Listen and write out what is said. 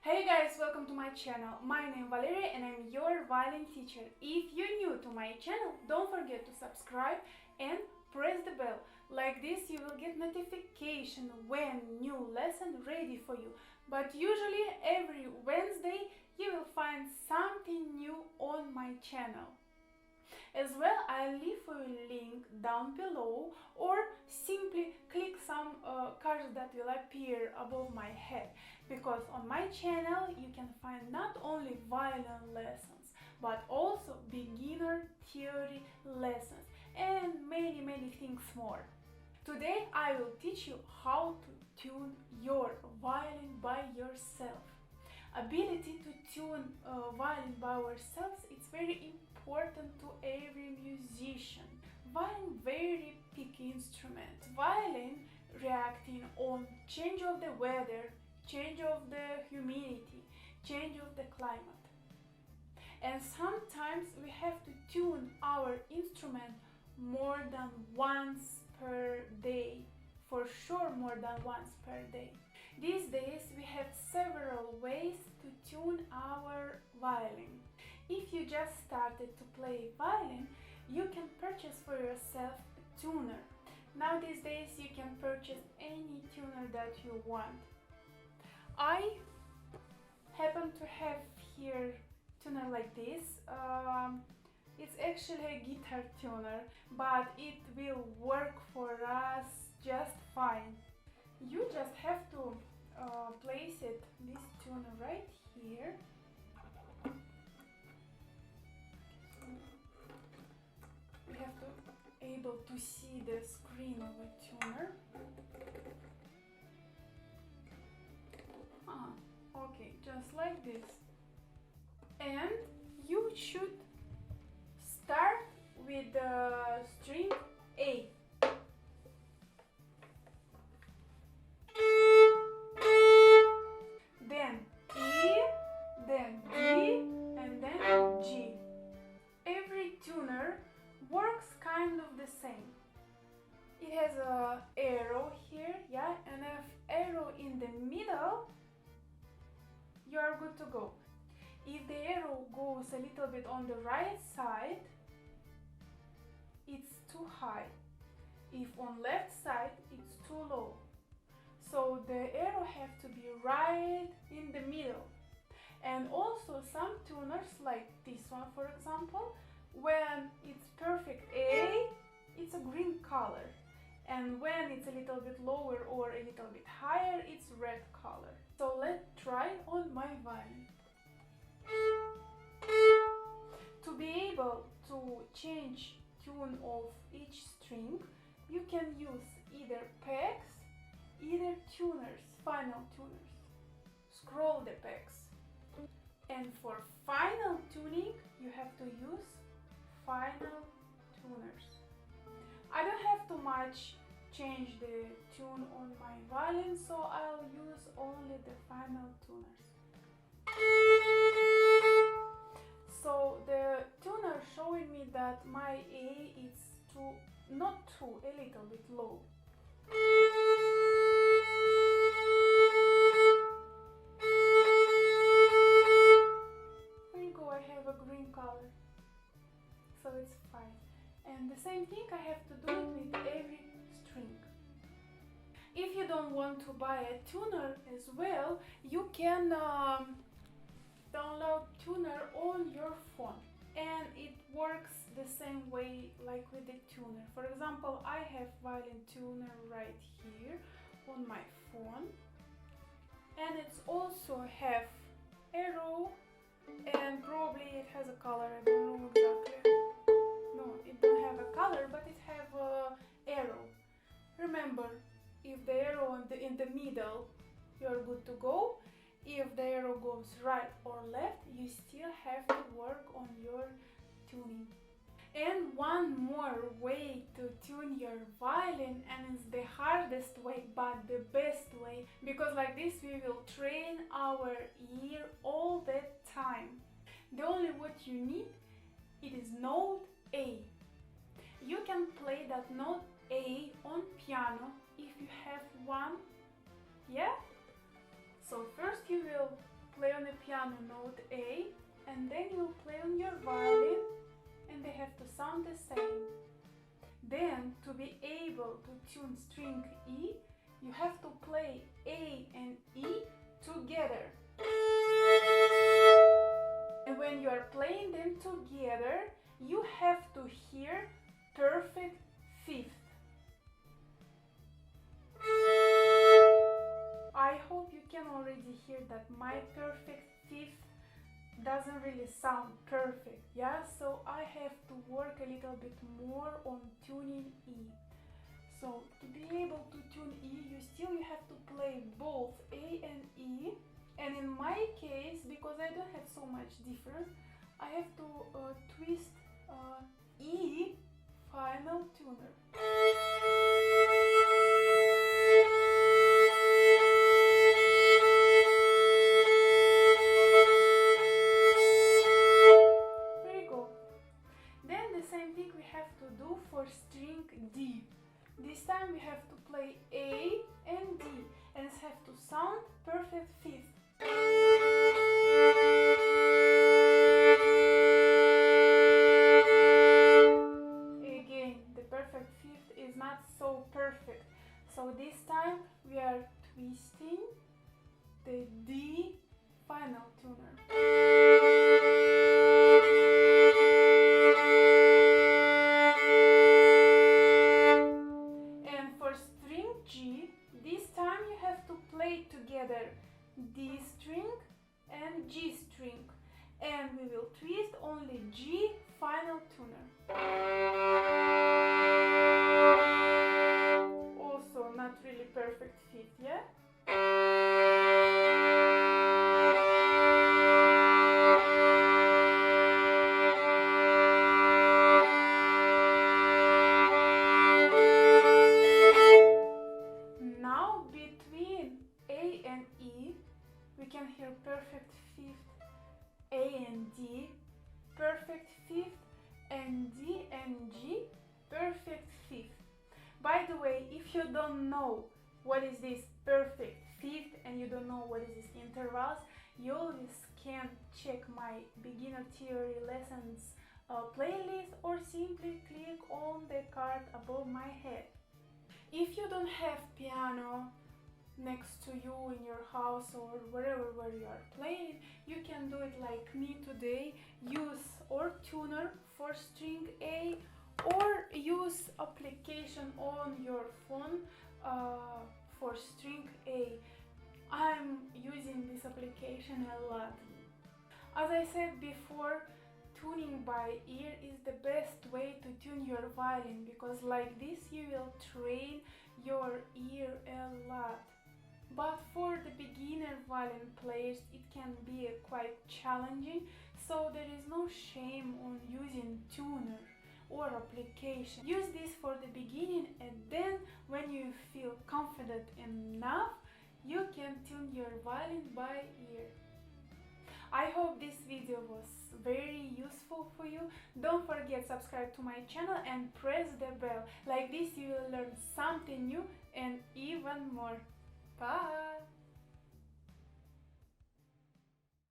Hey guys, welcome to my channel. My name is Valeria and I'm your violin teacher. If you're new to my channel, don't forget to subscribe and press the bell. Like this you will get notification when new lesson ready for you. But usually every Wednesday you will find something new on my channel. As well, I'll leave a link down below or simply click some cards that will appear above my head, because on my channel you can find not only violin lessons but also beginner theory lessons and many things more. Today I will teach you how to tune your violin by yourself. Ability to tune violin by ourselves, it's very important to every musician. Violin very picky instrument. Violin reacting on change of the weather, change of the humidity, change of the climate. And sometimes we have to tune our instrument more than once per day. For sure more than once per day. These days we have several ways to tune our violin. If you just started to play violin, you can purchase for yourself a tuner. Now these days you can purchase any tuner that you want. I happen to have here tuner like this. It's actually a guitar tuner, but it will work for us just fine. You just have to place this tuner right here. We have to able to see the screen of a tuner. Okay, just like this. And you should start with the string A. Then E, then D, and then G. Every tuner works kind of the same. It has an arrow here, yeah, and if arrow in the middle, you are good to go. If the arrow goes a little bit on the right side, it's too high. If on left side, it's too low. So the arrow have to be right in the middle. And also some tuners, like this one for example, when it's perfect A, it's a green color. And when it's a little bit lower or a little bit higher, it's red color. So let's try on my violin. To be able to change tune of each string, you can use either pegs, either tuners, final tuners. Scroll the pegs. And for final tuning, you have to use final tuners. I don't have to much change the tune on my violin, so I'll use only the final tuners. So the tuner showing me that my A is not too, a little bit low. Here you go, I have a green color, so it's fine. And the same thing I have to do it with every string. If you don't want to buy a tuner as well, you can download tuner on your phone, and it works the same way like with the tuner. For example, I have violin tuner right here on my phone, and it's also have arrow, and probably it has a color, I don't know exactly. No, it don't have a color, but it have a arrow. Remember, if the arrow in the middle, you're good to go. If the arrow goes right or left, you still have to work on your tuning. And one more way to tune your violin, and it's the hardest way but the best way, because like this we will train our ear all the time. The only what you need, it is note A. You can play that note A on piano if you have one, yeah? So first you will play on the piano note A, and then you will play on your violin, and they have to sound the same. Then, to be able to tune string E, you have to play A and E together. And when you are playing them together, you have to hear perfect fifth. I hope you can already hear that my perfect fifth doesn't really sound perfect, yeah? So I have to work a little bit more on tuning E. So to be able to tune E, you have to play both A and E. And in my case, because I don't have so much difference, I have to twist E final tuner. Very good. Then the same thing we have to do for string D. This time we have to play A and D, and it has to sound perfect fifth. Again, the perfect fifth is not so perfect. So this time we are twisting the D final tuner. And for string G, this time you have to play together D string and G string, and we will twist only G final tuner. Also not really perfect fifth, yeah? Now between A and E, we can hear perfect fifth, A and D, perfect fifth, and D and G, perfect fifth. By the way, if you don't know what is this perfect fifth and you don't know what is this intervals, you always can check my beginner theory lessons playlist, or simply click on the card above my head. If you don't have piano next to you in your house or wherever where you are playing, you can do it like me today. Use or tuner for string A, or use application on your phone for string A. I'm using this application a lot. As I said before, tuning by ear is the best way to tune your violin, because like this you will train your ear a lot. But for the beginner violin players it can be quite challenging, so there is no shame on using tuner or application. Use this for the beginning, and then when you feel confident enough, you can tune your violin by ear. I hope this video was very useful for you. Don't forget subscribe to my channel and press the bell. Like this you will learn something new and even more. Bye!